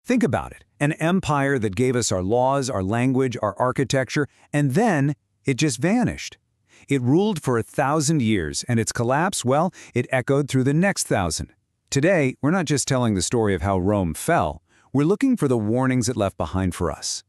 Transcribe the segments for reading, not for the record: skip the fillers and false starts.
Think about it, an empire that gave us our laws, our language, our architecture, and then it just vanished. It ruled for 1,000 years, and its collapse, well, it echoed through the next 1,000. Today, we're not just telling the story of how Rome fell, we're looking for the warnings it left behind for us.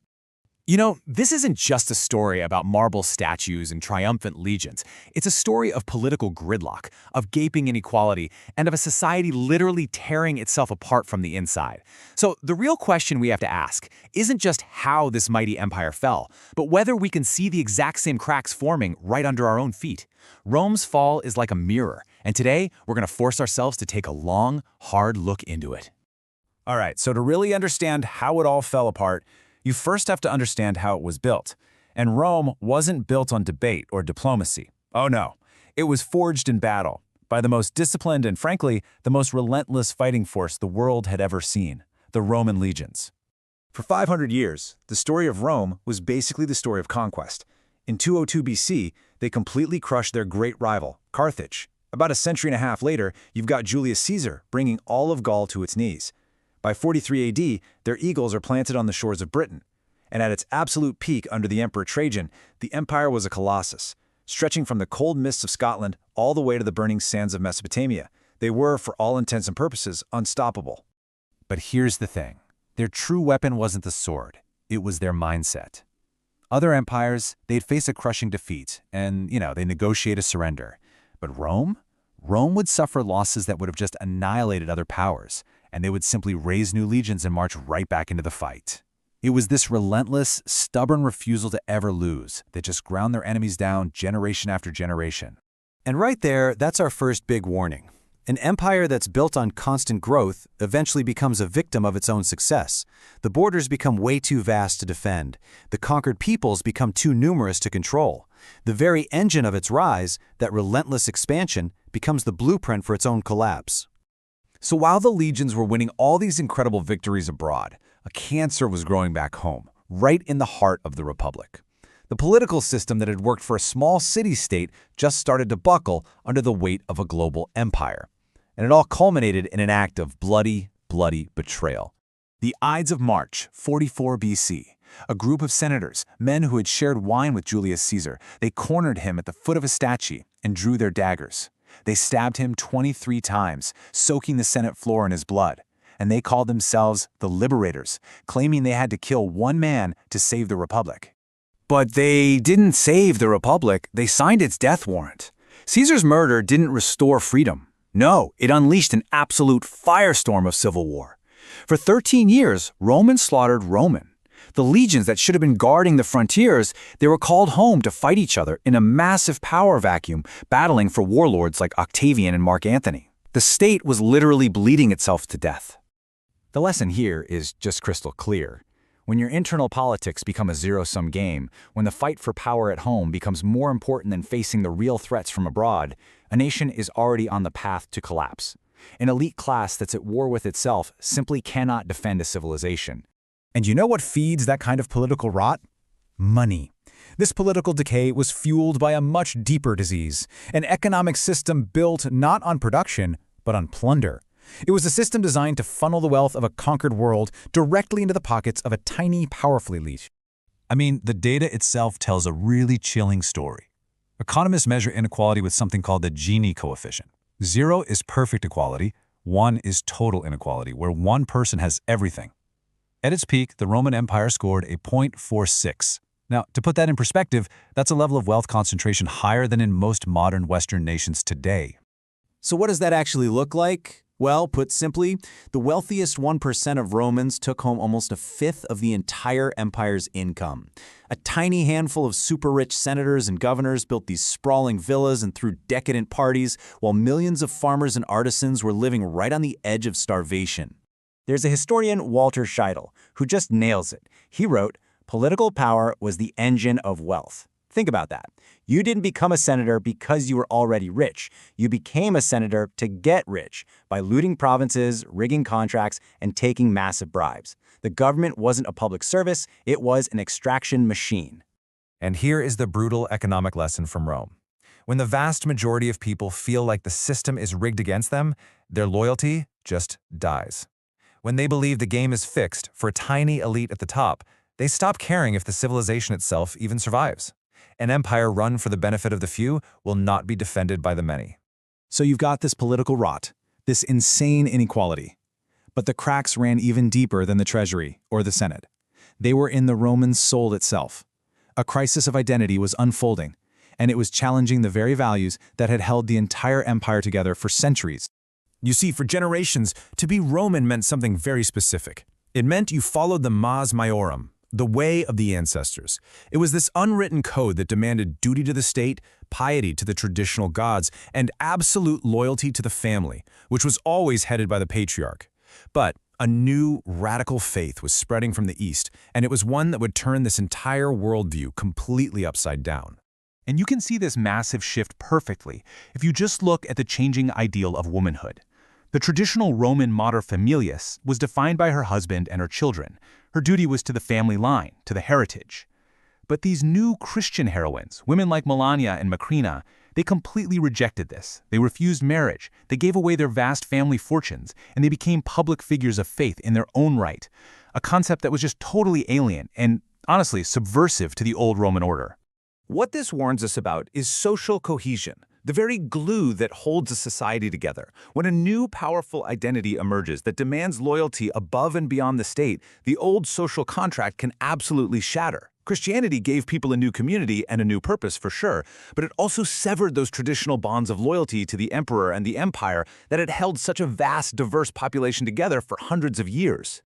You know, this isn't just a story about marble statues and triumphant legions. It's a story of political gridlock, of gaping inequality, and of a society literally tearing itself apart from the inside. So the real question we have to ask isn't just how this mighty empire fell, but whether we can see the exact same cracks forming right under our own feet. Rome's fall is like a mirror, and today we're going to force ourselves to take a long, hard look into it. All right, so to really understand how it all fell apart, you first have to understand how it was built. And Rome wasn't built on debate or diplomacy. Oh no, it was forged in battle by the most disciplined and, frankly, the most relentless fighting force the world had ever seen, the Roman legions. For 500 years, the story of Rome was basically the story of conquest. In 202 BC, they completely crushed their great rival, Carthage. About a century and a half later, you've got Julius Caesar bringing all of Gaul to its knees. By 43 AD, their eagles are planted on the shores of Britain. And at its absolute peak under the Emperor Trajan, the empire was a colossus, stretching from the cold mists of Scotland all the way to the burning sands of Mesopotamia. They were, for all intents and purposes, unstoppable. But here's the thing. Their true weapon wasn't the sword. It was their mindset. Other empires, they'd face a crushing defeat, and, they negotiate a surrender. But Rome? Rome would suffer losses that would have just annihilated other powers, and they would simply raise new legions and march right back into the fight. It was this relentless, stubborn refusal to ever lose that just ground their enemies down generation after generation. And right there, that's our first big warning. An empire that's built on constant growth eventually becomes a victim of its own success. The borders become way too vast to defend. The conquered peoples become too numerous to control. The very engine of its rise, that relentless expansion, becomes the blueprint for its own collapse. So while the legions were winning all these incredible victories abroad, a cancer was growing back home, right in the heart of the Republic. The political system that had worked for a small city-state just started to buckle under the weight of a global empire. And it all culminated in an act of bloody, bloody betrayal. The Ides of March, 44 BC. A group of senators, men who had shared wine with Julius Caesar, they cornered him at the foot of a statue and drew their daggers. They stabbed him 23 times, soaking the Senate floor in his blood. And they called themselves the Liberators, claiming they had to kill one man to save the Republic. But they didn't save the Republic, they signed its death warrant. Caesar's murder didn't restore freedom. No, it unleashed an absolute firestorm of civil war. For 13 years, Romans slaughtered Roman. The legions that should have been guarding the frontiers, they were called home to fight each other in a massive power vacuum, battling for warlords like Octavian and Mark Antony. The state was literally bleeding itself to death. The lesson here is just crystal clear. When your internal politics become a zero-sum game, when the fight for power at home becomes more important than facing the real threats from abroad, a nation is already on the path to collapse. An elite class that's at war with itself simply cannot defend a civilization. And you know what feeds that kind of political rot? Money. This political decay was fueled by a much deeper disease, an economic system built not on production, but on plunder. It was a system designed to funnel the wealth of a conquered world directly into the pockets of a tiny, powerful elite. I mean, the data itself tells a really chilling story. Economists measure inequality with something called the Gini coefficient. 0 is perfect equality, 1 is total inequality, where one person has everything. At its peak, the Roman Empire scored a 0.46. Now, to put that in perspective, that's a level of wealth concentration higher than in most modern Western nations today. So what does that actually look like? Well, put simply, the wealthiest 1% of Romans took home almost a fifth of the entire empire's income. A tiny handful of super-rich senators and governors built these sprawling villas and threw decadent parties, while millions of farmers and artisans were living right on the edge of starvation. There's a historian, Walter Scheidel, who just nails it. He wrote, "Political power was the engine of wealth." Think about that. You didn't become a senator because you were already rich. You became a senator to get rich by looting provinces, rigging contracts, and taking massive bribes. The government wasn't a public service, it was an extraction machine. And here is the brutal economic lesson from Rome. When the vast majority of people feel like the system is rigged against them, their loyalty just dies. When they believe the game is fixed for a tiny elite at the top, they stop caring if the civilization itself even survives. An empire run for the benefit of the few will not be defended by the many. So you've got this political rot, this insane inequality. But the cracks ran even deeper than the treasury or the Senate. They were in the Roman soul itself. A crisis of identity was unfolding, and it was challenging the very values that had held the entire empire together for centuries. You see, for generations, to be Roman meant something very specific. It meant you followed the mas maiorum, the way of the ancestors. It was this unwritten code that demanded duty to the state, piety to the traditional gods, and absolute loyalty to the family, which was always headed by the patriarch. But a new, radical faith was spreading from the east, and it was one that would turn this entire worldview completely upside down. And you can see this massive shift perfectly if you just look at the changing ideal of womanhood. The traditional Roman mater familias was defined by her husband and her children. Her duty was to the family line, to the heritage. But these new Christian heroines, women like Melania and Macrina, they completely rejected this. They refused marriage, they gave away their vast family fortunes, and they became public figures of faith in their own right, a concept that was just totally alien and, honestly, subversive to the old Roman order. What this warns us about is social cohesion, the very glue that holds a society together. When a new, powerful identity emerges that demands loyalty above and beyond the state, the old social contract can absolutely shatter. Christianity gave people a new community and a new purpose for sure, but it also severed those traditional bonds of loyalty to the emperor and the empire that had held such a vast, diverse population together for hundreds of years.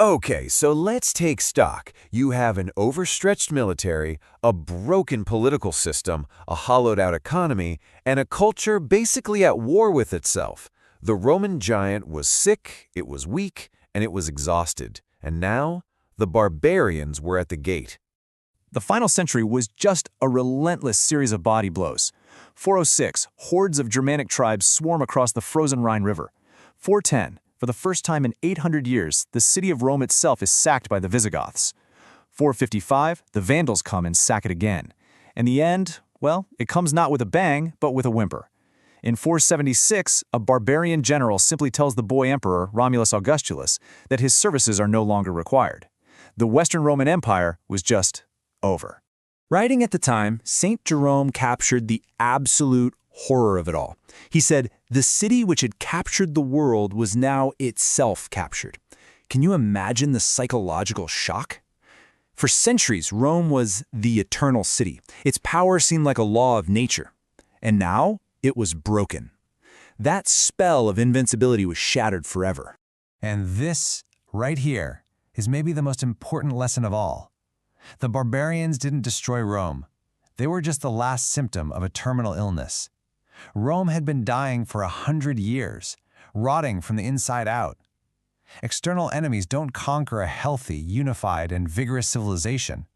Okay, so let's take stock. You have an overstretched military, a broken political system, a hollowed-out economy, and a culture basically at war with itself. The Roman giant was sick, it was weak, and it was exhausted. And now, the barbarians were at the gate. The final century was just a relentless series of body blows. 406, hordes of Germanic tribes swarm across the frozen Rhine River. 410, for the first time in 800 years, the city of Rome itself is sacked by the Visigoths. 455, the Vandals come and sack it again. And the end, well, it comes not with a bang, but with a whimper. In 476, a barbarian general simply tells the boy emperor, Romulus Augustulus, that his services are no longer required. The Western Roman Empire was just over. Writing at the time, St. Jerome captured the absolute horror of it all. He said, the city which had captured the world was now itself captured. Can you imagine the psychological shock? For centuries, Rome was the eternal city. Its power seemed like a law of nature. And now, it was broken. That spell of invincibility was shattered forever. And this, right here, is maybe the most important lesson of all. The barbarians didn't destroy Rome. They were just the last symptom of a terminal illness. Rome had been dying for 100 years, rotting from the inside out. External enemies don't conquer a healthy, unified, and vigorous civilization.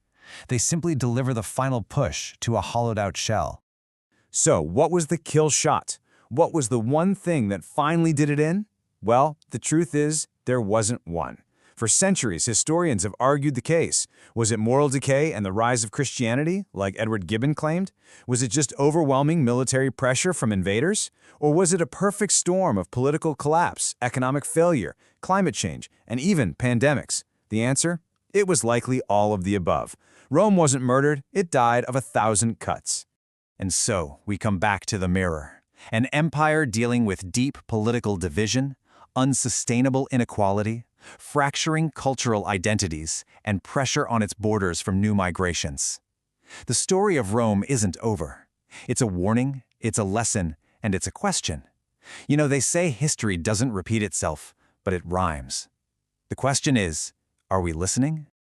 They simply deliver the final push to a hollowed-out shell. So, what was the kill shot? What was the one thing that finally did it in? Well, the truth is, there wasn't one. For centuries, historians have argued the case. Was it moral decay and the rise of Christianity, like Edward Gibbon claimed? Was it just overwhelming military pressure from invaders? Or was it a perfect storm of political collapse, economic failure, climate change, and even pandemics? The answer? It was likely all of the above. Rome wasn't murdered, it died of 1,000 cuts. And so, we come back to the mirror. An empire dealing with deep political division, unsustainable inequality, fracturing cultural identities, and pressure on its borders from new migrations. The story of Rome isn't over. It's a warning, it's a lesson, and it's a question. You know, they say history doesn't repeat itself, but it rhymes. The question is, are we listening?